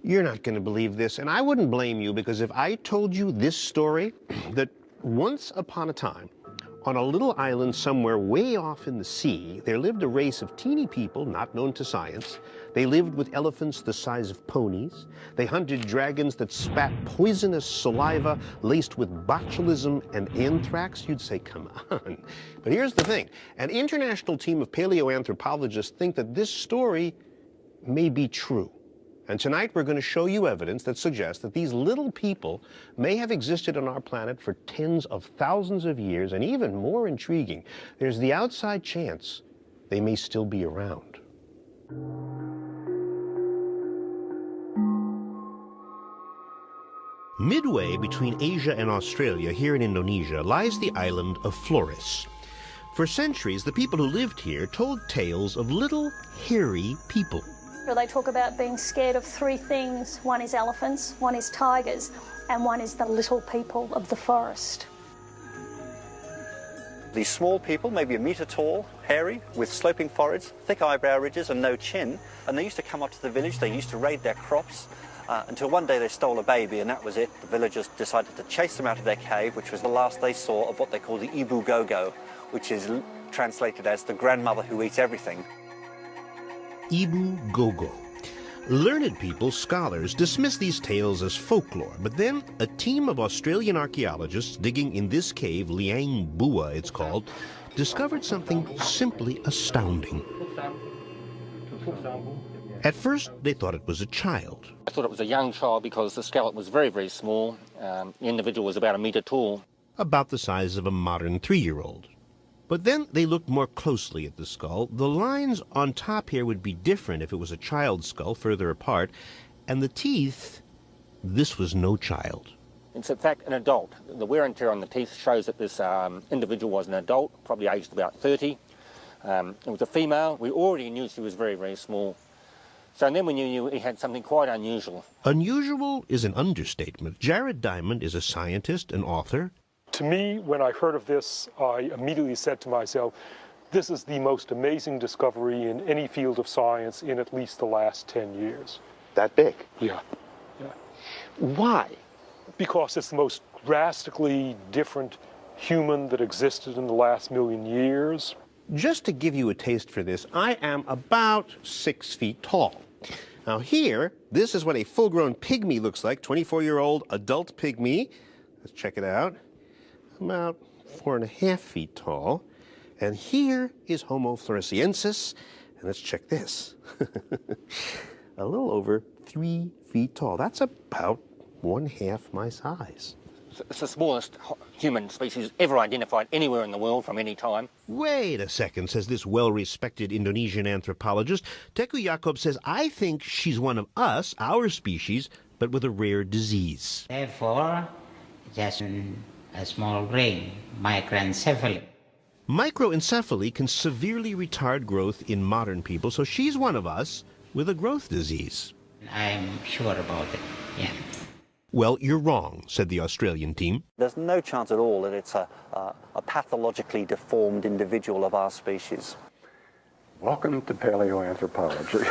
You're not going to believe this, and I wouldn't blame you, because if I told you this story, that once upon a time, on a little island somewhere way off in the sea, there lived a race of teeny people not known to science. They lived with elephants the size of ponies. They hunted dragons that spat poisonous saliva laced with botulism and anthrax. You'd say, come on. But here's the thing. An international team of paleoanthropologists think that this story may be true. And tonight we're going to show you evidence that suggests that these little people may have existed on our planet for tens of thousands of years, and even more intriguing, there's the outside chance they may still be around. Midway between Asia and Australia, here in Indonesia, lies the island of Flores. For centuries, the people who lived here told tales of little, hairy people. They talk about being scared of three things. One is elephants, one is tigers, and one is the little people of the forest. These small people, maybe a metre tall, hairy, with sloping foreheads, thick eyebrow ridges and no chin, and they used to come up to the village, they used to raid their crops, until one day they stole a baby, and that was it. The villagers decided to chase them out of their cave, which was the last they saw of what they call the Ibu Gogo, which is translated as the grandmother who eats everything. Ibu Gogo. Learned people, scholars, dismiss these tales as folklore, but then a team of Australian archaeologists digging in this cave, Liang Bua it's called, discovered something simply astounding. At first, they thought it was a child. I thought it was a young child because the skeleton was very, very small. The individual was about a metre tall. About the size of a modern 3-year-old. But then they looked more closely at the skull. The lines on top here would be different if it was a child's skull further apart. And the teeth, this was no child. It's in fact an adult. The wear and tear on the teeth shows that this individual was an adult, probably aged about 30. It was a female. We already knew she was very, very small. So then we knew he had something quite unusual. Unusual is an understatement. Jared Diamond is a scientist, an author. To me, when I heard of this, I immediately said to myself, this is the most amazing discovery in any field of science in at least the last 10 years. That big? Yeah. Why? Because it's the most drastically different human that existed in the last million years. Just to give you a taste for this, I am about 6 feet tall. Now here, this is what a full-grown pygmy looks like, 24-year-old adult pygmy. Let's check it out. About 4.5 feet tall. And here is Homo floresiensis. And let's check this. A little over 3 feet tall. That's about 1/2 my size. It's the smallest human species ever identified anywhere in the world from any time. Wait a second, says this well-respected Indonesian anthropologist. Teku Yacob says, I think she's one of us, our species, but with a rare disease. Therefore, just a small brain, microencephaly. Microencephaly can severely retard growth in modern people, so she's one of us with a growth disease. I'm sure about it, yeah. Well, you're wrong, said the Australian team. There's no chance at all that it's a pathologically deformed individual of our species. Welcome to paleoanthropology.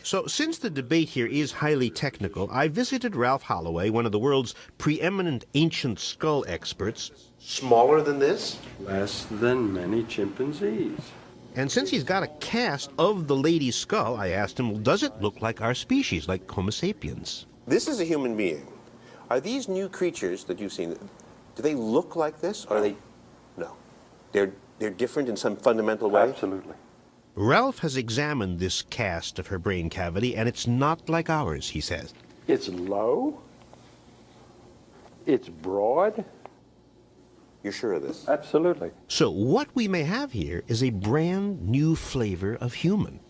So since the debate here is highly technical, I visited Ralph Holloway, one of the world's preeminent ancient skull experts. Smaller than this? Less than many chimpanzees. And since he's got a cast of the lady's skull, I asked him, well, does it look like our species, like Homo sapiens? This is a human being. Are these new creatures that you've seen, do they look like this? Or are they? No. They're different in some fundamental way? Absolutely. Ralph has examined this cast of her brain cavity, and it's not like ours, he says. It's low. It's broad. You're sure of this? Absolutely. So what we may have here is a brand new flavor of human.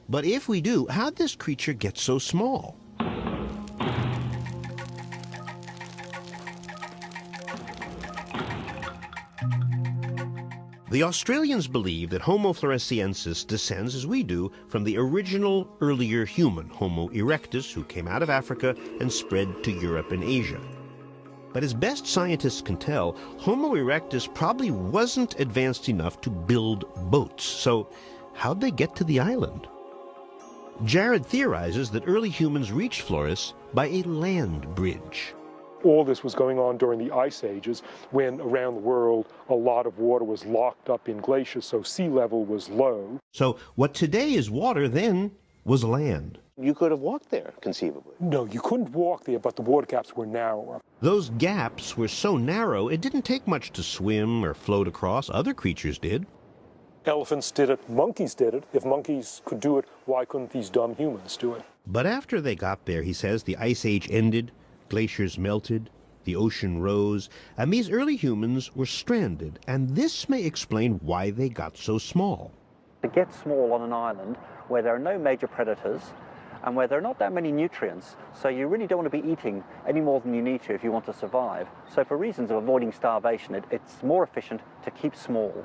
But if we do, how'd this creature get so small? The Australians believe that Homo floresiensis descends, as we do, from the original earlier human, Homo erectus, who came out of Africa and spread to Europe and Asia. But as best scientists can tell, Homo erectus probably wasn't advanced enough to build boats. So how'd they get to the island? Jared theorizes that early humans reached Flores by a land bridge. All this was going on during the ice ages when around the world a lot of water was locked up in glaciers, so sea level was low. So what today is water then was land. You could have walked there, conceivably. No, you couldn't walk there, but the water gaps were narrower. Those gaps were so narrow it didn't take much to swim or float across. Other creatures did. Elephants did it, monkeys did it. If monkeys could do it, why couldn't these dumb humans do it? But after they got there, he says, the ice age ended, glaciers melted, the ocean rose, and these early humans were stranded. And this may explain why they got so small. To get small on an island where there are no major predators and where there are not that many nutrients, so you really don't want to be eating any more than you need to if you want to survive. So for reasons of avoiding starvation, it's more efficient to keep small.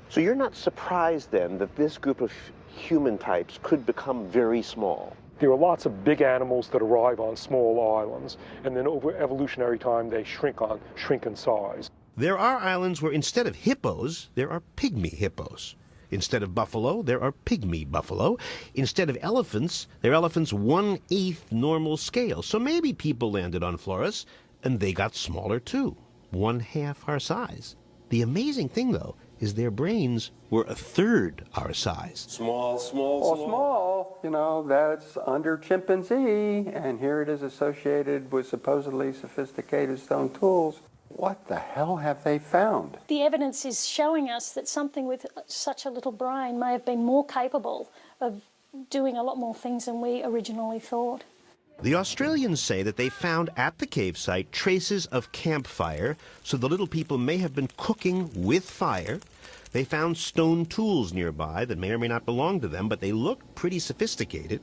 So you're not surprised then that this group of human types could become very small? There are lots of big animals that arrive on small islands, and then over evolutionary time they shrink in size. There are islands where instead of hippos, there are pygmy hippos. Instead of buffalo, there are pygmy buffalo. Instead of elephants, there are elephants 1/8 normal scale. So maybe people landed on Flores, and they got smaller too, 1/2 our size. The amazing thing, though, is their brains were 1/3 our size. Small. You know, that's under chimpanzee, and here it is associated with supposedly sophisticated stone tools. What the hell have they found? The evidence is showing us that something with such a little brain may have been more capable of doing a lot more things than we originally thought. The Australians say that they found at the cave site traces of campfire, so the little people may have been cooking with fire. They found stone tools nearby that may or may not belong to them, but they looked pretty sophisticated.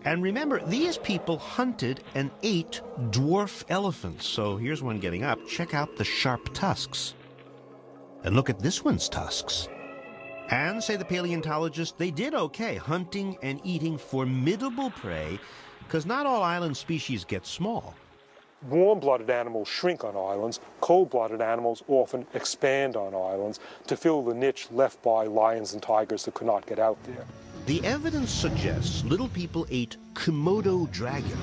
And remember, these people hunted and ate dwarf elephants. So here's one getting up. Check out the sharp tusks. And look at this one's tusks. And, say the paleontologists, they did okay hunting and eating formidable prey, because not all island species get small. Warm-blooded animals shrink on islands. Cold-blooded animals often expand on islands to fill the niche left by lions and tigers that could not get out there. The evidence suggests little people ate Komodo dragon.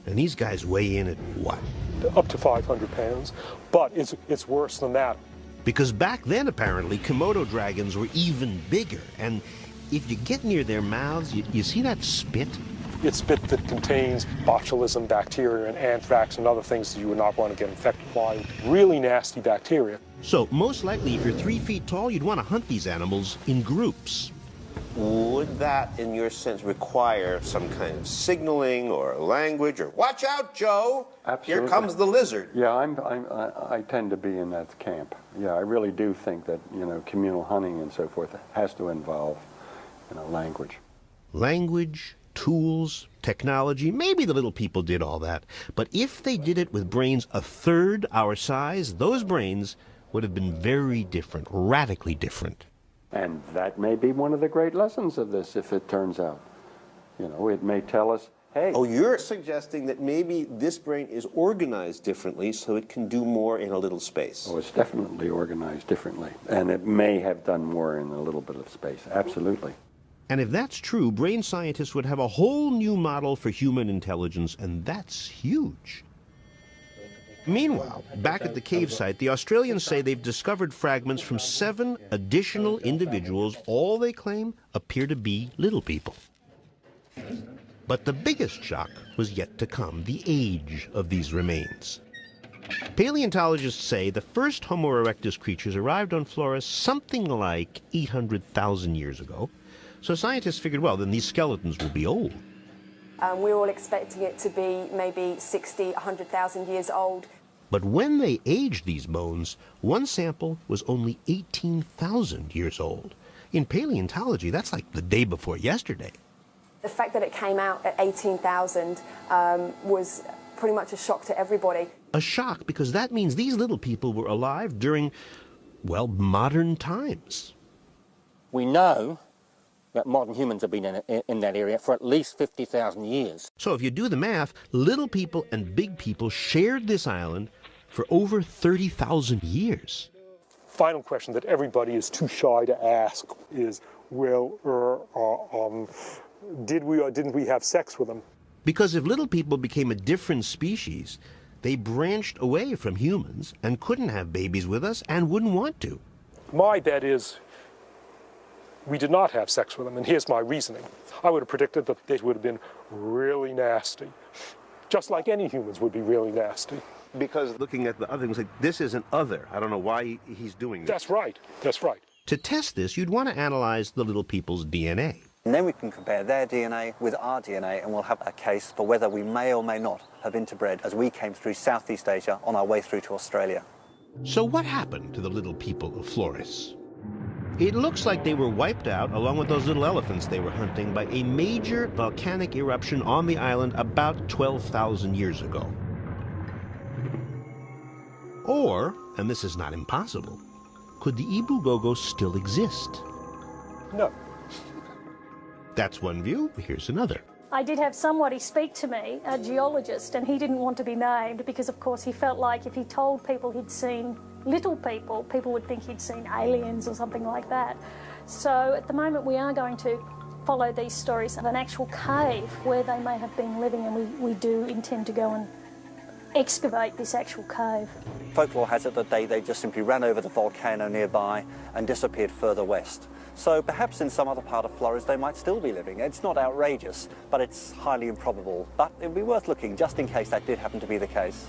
And these guys weigh in at what? Up to 500 pounds, but it's worse than that. Because back then, apparently, Komodo dragons were even bigger. And if you get near their mouths, you see that spit? It's spit that contains botulism bacteria and anthrax and other things that you would not want to get infected by. Really nasty bacteria. So, most likely, if you're 3 feet tall, you'd want to hunt these animals in groups. Would that, in your sense, require some kind of signaling or language or "Watch out, Joe! Absolutely. Here comes the lizard"? Yeah, I tend to be in that camp. Yeah, I really do think that, you know, communal hunting and so forth has to involve, you know, language. Language, tools, technology, maybe the little people did all that. But if they did it with brains 1/3 our size, those brains would have been very different, radically different. And that may be one of the great lessons of this, if it turns out. You know, it may tell us, hey. Oh, you're suggesting that maybe this brain is organized differently so it can do more in a little space. Oh, it's definitely organized differently. And it may have done more in a little bit of space. Absolutely. And if that's true, brain scientists would have a whole new model for human intelligence, and that's huge. Meanwhile, back at the cave site, the Australians say they've discovered fragments from 7 additional individuals. All they claim appear to be little people. But the biggest shock was yet to come, the age of these remains. Paleontologists say the first Homo erectus creatures arrived on Flores something like 800,000 years ago. So scientists figured, well, then these skeletons will be old. We're all expecting it to be maybe 60, 100,000 years old. But when they aged these bones, one sample was only 18,000 years old. In paleontology, that's like the day before yesterday. The fact that it came out at 18,000 was pretty much a shock to everybody. A shock because that means these little people were alive during, well, modern times. We know that modern humans have been in that area for at least 50,000 years. So if you do the math, little people and big people shared this island for over 30,000 years. final question that everybody is too shy to ask is, well, did we or didn't we have sex with them? Because if little people became a different species, they branched away from humans and couldn't have babies with us and wouldn't want to. My bet is we did not have sex with them, and here's my reasoning. I would have predicted that they would have been really nasty, just like any humans would be really nasty. Because looking at the other things, like, this is an other. I don't know why he's doing this. That's right. That's right. To test this, you'd want to analyze the little people's DNA. And then we can compare their DNA with our DNA, and we'll have a case for whether we may or may not have interbred as we came through Southeast Asia on our way through to Australia. So what happened to the little people of Flores? It looks like they were wiped out, along with those little elephants they were hunting, by a major volcanic eruption on the island about 12,000 years ago. Or, and this is not impossible, could the Ibu-Gogo still exist? No. That's one view. Here's another. I did have somebody speak to me, a geologist, and he didn't want to be named because, of course, he felt like if he told people he'd seen little people, people would think he'd seen aliens or something like that. So at the moment we are going to follow these stories of an actual cave where they may have been living, and we do intend to go and excavate this actual cave. Folklore has it that they just simply ran over the volcano nearby and disappeared further west. So perhaps in some other part of Flores they might still be living. It's not outrageous, but it's highly improbable. But it would be worth looking just in case that did happen to be the case.